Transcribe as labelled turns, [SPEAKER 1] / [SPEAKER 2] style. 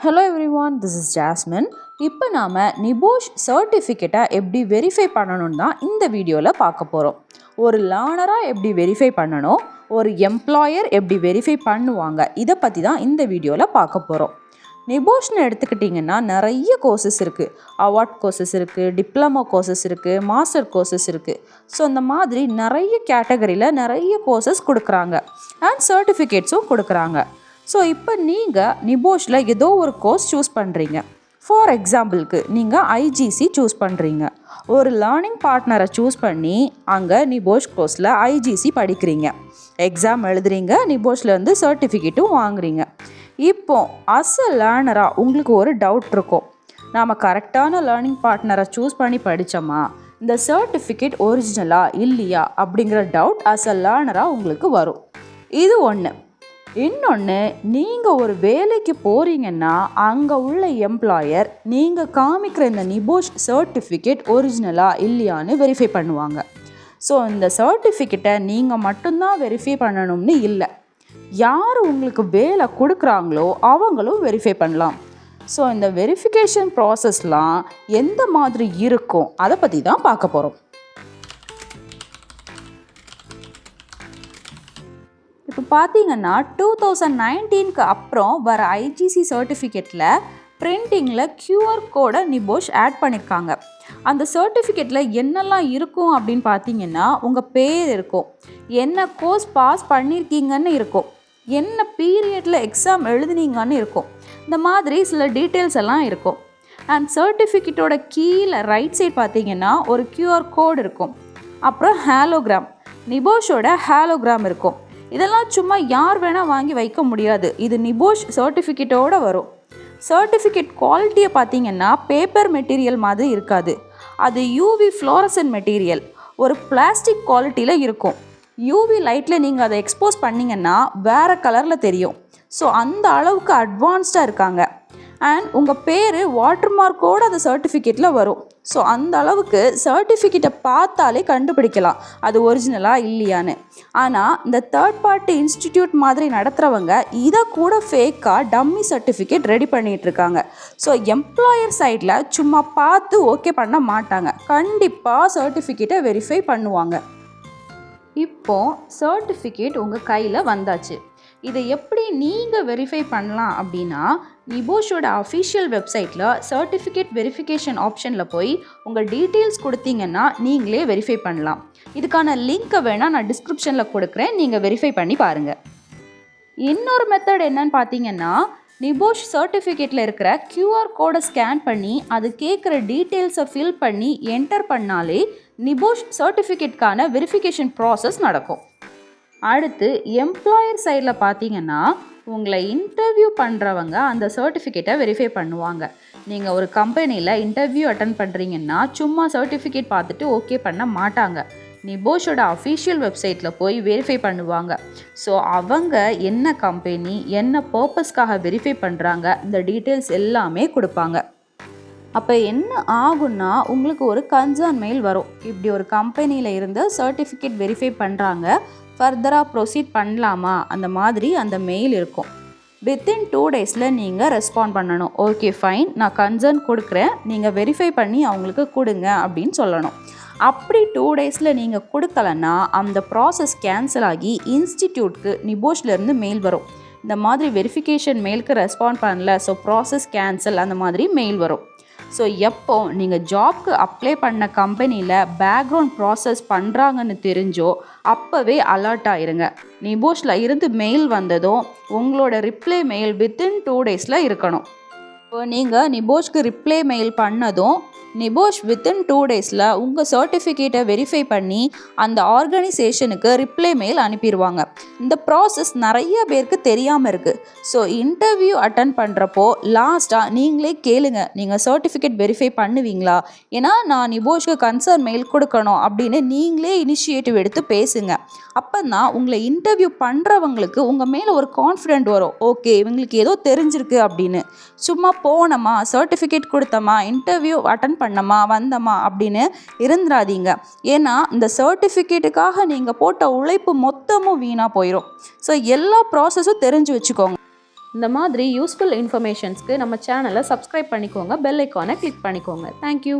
[SPEAKER 1] Hello everyone, this is Jasmine. இப்போ நாம நிபோஷ் சர்டிஃபிகேட்டை எப்படி வெரிஃபை பண்ணணும்னு தான் இந்த வீடியோவில் பார்க்க போகிறோம். ஒரு லேர்னராக எப்படி வெரிஃபை பண்ணணும், ஒரு எம்ப்ளாயர் எப்படி வெரிஃபை பண்ணுவாங்க, இதை பற்றி தான் இந்த வீடியோவில் பார்க்க போகிறோம். நிபோஷ்னு எடுத்துக்கிட்டிங்கன்னா நிறைய கோர்சஸ் இருக்குது. அவார்ட் கோர்சஸ் இருக்குது, டிப்ளமோ கோர்சஸ் இருக்குது, மாஸ்டர் கோர்சஸ் இருக்குது. ஸோ அந்த மாதிரி நிறைய கேட்டகரியில் நிறைய கோர்சஸ் கொடுக்குறாங்க அண்ட் சர்டிஃபிகேட்ஸும் கொடுக்குறாங்க. ஸோ இப்போ நீங்கள் நிபோஷில் ஏதோ ஒரு கோர்ஸ் சூஸ் பண்ணுறீங்க. ஃபார் எக்ஸாம்பிளுக்கு நீங்கள் ஐஜிசி சூஸ் பண்ணுறீங்க. ஒரு லேர்னிங் பார்ட்னரை சூஸ் பண்ணி அங்கே நிபோஷ் கோர்ஸில் ஐஜிசி படிக்கிறீங்க, எக்ஸாம் எழுதுறீங்க, நிபோஷ்லேருந்து சர்டிஃபிகேட்டும் வாங்குறீங்க. இப்போ அஸ் அ லேர்னராக உங்களுக்கு ஒரு டவுட் இருக்கும், நாம் கரெக்டான லேர்னிங் பார்ட்னரை சூஸ் பண்ணி படித்தோமா, இந்த சர்டிஃபிகேட் ஒரிஜினலா இல்லையா அப்படிங்கிற டவுட் அஸ் அ லேர்னராக உங்களுக்கு வரும். இது ஒன்று. இன்னொன்று, நீங்கள் ஒரு வேலைக்கு போகிறீங்கன்னா அங்கே உள்ள எம்ப்ளாயர் நீங்கள் காமிக்கிற இந்த நிபோஷ் சர்டிஃபிகேட் ஒரிஜினலா இல்லையான்னு வெரிஃபை பண்ணுவாங்க. ஸோ இந்த சர்டிஃபிகேட்டை நீங்கள் மட்டும்தான் வெரிஃபை பண்ணணும்னு இல்லை, யார் உங்களுக்கு வேலை கொடுக்குறாங்களோ அவங்களும் வெரிஃபை பண்ணலாம். ஸோ இந்த வெரிஃபிகேஷன் ப்ராசஸ்லாம் எந்த மாதிரி இருக்கும் அதை பற்றி தான் பார்க்க போகிறோம். இப்போ பார்த்தீங்கன்னா 2019க்கு அப்புறம் வர ஐஜிசி சர்டிஃபிகேட்டில் பிரிண்டிங்கில் QR கோடை நிபோஷ் ஆட் பண்ணியிருக்காங்க. அந்த சர்டிஃபிகேட்டில் என்னெல்லாம் இருக்கும் அப்படின்னு பார்த்தீங்கன்னா, உங்கள் பேர் இருக்கும், என்ன கோர்ஸ் பாஸ் பண்ணியிருக்கீங்கன்னு இருக்கும், என்ன பீரியடில் எக்ஸாம் எழுதுனீங்கன்னு இருக்கும், இந்த மாதிரி சில டீட்டெயில்ஸ் எல்லாம் இருக்கும். அண்ட் சர்டிஃபிகேட்டோட கீழே ரைட் சைட் பார்த்தீங்கன்னா ஒரு QR கோடு இருக்கும். அப்புறம் ஹாலோகிராம், நிபோஷோட ஹாலோகிராம் இருக்கும். இதெல்லாம் சும்மா யார் வேணால் வாங்கி வைக்க முடியாது, இது நிபோஷ் சர்டிஃபிகேட்டோடு வரும். சர்டிஃபிகேட் குவாலிட்டியை பார்த்தீங்கன்னா பேப்பர் மெட்டீரியல் மாதிரி இருக்காது, அது யூவி ஃப்ளோரசன்ட் மெட்டீரியல், ஒரு பிளாஸ்டிக் குவாலிட்டியில் இருக்கும். யூவி லைட்டில் நீங்கள் அதை எக்ஸ்போஸ் பண்ணிங்கன்னா வேறு கலரில் தெரியும். ஸோ அந்த அளவுக்கு அட்வான்ஸ்டாக இருக்காங்க. அண்ட் உங்கள் பேர் வாட்டர் மார்க்கோடு அந்த சர்டிஃபிகேட்டில் வரும். ஸோ அந்த அளவுக்கு சர்டிஃபிகேட்டை பார்த்தாலே கண்டுபிடிக்கலாம் அது ஒரிஜினலா இல்லையான்னு. ஆனால் இந்த தேர்ட் பார்ட்டி இன்ஸ்டிடியூட் மாதிரி நடத்துகிறவங்க இதை கூட ஃபேக்காக டம்மி சர்டிஃபிகேட் ரெடி பண்ணிகிட்ருக்காங்க. ஸோ எம்ப்ளாயர் சைடில் சும்மா பார்த்து ஓகே பண்ண மாட்டாங்க, கண்டிப்பாக சர்டிஃபிகேட்டை வெரிஃபை பண்ணுவாங்க. இப்போது சர்டிஃபிகேட் உங்கள் கையில் வந்தாச்சு. இதை எப்படி நீங்கள் வெரிஃபை பண்ணலாம் அப்படின்னா, நிபோஷோட அஃபிஷியல் வெப்சைட்டில் சர்டிஃபிகேட் வெரிஃபிகேஷன் ஆப்ஷனில் போய் உங்கள் டீட்டெயில்ஸ் கொடுத்தீங்கன்னா நீங்களே வெரிஃபை பண்ணலாம். இதுக்கான லிங்க்கை வேணால் நான் டிஸ்கிரிப்ஷனில் கொடுக்குறேன், நீங்கள் வெரிஃபை பண்ணி பாருங்கள். இன்னொரு மெத்தட் என்னன்னு பார்த்தீங்கன்னா, நிபோஷ் சர்டிஃபிகேட்டில் இருக்கிற QR கோடை ஸ்கேன் பண்ணி அது கேட்குற டீட்டெயில்ஸை ஃபில் பண்ணி என்டர் பண்ணாலே நிபோஷ் சர்டிஃபிகேட்கான வெரிஃபிகேஷன் ப்ராசஸ் நடக்கும். அடுத்து எம்ப்ளாயர் சைடில் பார்த்தீங்கன்னா, உங்களை இன்டர்வியூ பண்ணுறவங்க அந்த சர்டிஃபிகேட்டை வெரிஃபை பண்ணுவாங்க. நீங்கள் ஒரு கம்பெனியில் இன்டர்வியூ அட்டன் பண்ணுறீங்கன்னா சும்மா சர்டிஃபிகேட் பார்த்துட்டு ஓகே பண்ண மாட்டாங்க, நிபோஷோட அஃபிஷியல் வெப்சைட்டில் போய் வெரிஃபை பண்ணுவாங்க. ஸோ அவங்க என்ன கம்பெனி, என்ன பர்பஸ்க்காக வெரிஃபை பண்ணுறாங்க, இந்த டீட்டெயில்ஸ் எல்லாமே கொடுப்பாங்க. அப்போ என்ன ஆகுன்னா, உங்களுக்கு ஒரு கன்சர்ன் மெயில் வரும், இப்படி ஒரு கம்பெனியில் இருந்து சர்டிஃபிகேட் வெரிஃபை பண்ணுறாங்க, ஃபர்தராக ப்ரொசீட் பண்ணலாமா, அந்த மாதிரி அந்த மெயில் இருக்கும். வித்தின் 2 டேஸில் நீங்கள் ரெஸ்பாண்ட் பண்ணணும். ஓகே ஃபைன், நான் கன்சர்ன் கொடுக்குறேன், நீங்கள் வெரிஃபை பண்ணி அவங்களுக்கு கொடுங்க அப்படின்னு சொல்லணும். அப்படி 2 டேஸில் நீங்கள் கொடுக்கலன்னா அந்த ப்ராசஸ் கேன்சல் ஆகி இன்ஸ்டிடியூட்க்கு நிபோஷ்லேருந்து மெயில் வரும், இந்த மாதிரி வெரிஃபிகேஷன் மெயிலுக்கு ரெஸ்பாண்ட் பண்ணல, ஸோ ப்ராசஸ் கேன்சல், அந்த மாதிரி மெயில் வரும். ஸோ எப்போ நீங்கள் ஜாப்க்கு அப்ளை பண்ண கம்பெனியில் பேக்ரவுண்ட் ப்ராசஸ் பண்ணுறாங்கன்னு தெரிஞ்சோ அப்போவே அலர்ட் ஆயிருங்க. நிபோஷில் இருந்து மெயில் வந்ததும் உங்களோட ரிப்ளை மெயில் வித்தின் 2 டேஸில் இருக்கணும். இப்போ நீங்கள் நிபோஷ்க்கு ரிப்ளை மெயில் பண்ணதும் நிபோஷ் வித்தின் 2 டேஸில் உங்கள் சர்டிஃபிகேட்டை வெரிஃபை பண்ணி அந்த ஆர்கனைசேஷனுக்கு ரிப்ளை மெயில் அனுப்பிடுவாங்க. இந்த ப்ராசஸ் நிறைய பேருக்கு தெரியாமல் இருக்குது. ஸோ இன்டர்வியூ அட்டன் பண்ணுறப்போ லாஸ்ட்டாக நீங்களே கேளுங்க, நீங்கள் சர்டிஃபிகேட் வெரிஃபை பண்ணுவீங்களா, ஏன்னா நான் நிபோஷ்க்கு கன்சர்ன் மெயில் கொடுக்கணும் அப்படின்னு நீங்களே இனிஷியேட்டிவ் எடுத்து பேசுங்க. அப்போ தான் உங்களை இன்டர்வியூ பண்ணுறவங்களுக்கு உங்கள் மேலே ஒரு கான்ஃபிடென்ட் வரும், ஓகே இவங்களுக்கு ஏதோ தெரிஞ்சிருக்கு அப்படின்னு. சும்மா போனோமா, சர்டிஃபிகேட் கொடுத்தோமா, இன்டர்வியூ அட்டன் பண்ணமா வந்தமா அப்படின்னு இருந்துடாதீங்க. ஏன்னா இந்த சர்டிஃபிகேட்டுக்காக நீங்கள் போட்ட உழைப்பு மொத்தமும் வீணாக போயிடும். ஸோ எல்லா ப்ராசஸும் தெரிஞ்சு வச்சுக்கோங்க. இந்த மாதிரி யூஸ்ஃபுல் இன்ஃபர்மேஷன்ஸ்க்கு நம்ம சேனலை சப்ஸ்கிரைப் பண்ணிக்கோங்க, பெல் ஐக்கானை கிளிக் பண்ணிக்கோங்க. தேங்க்யூ.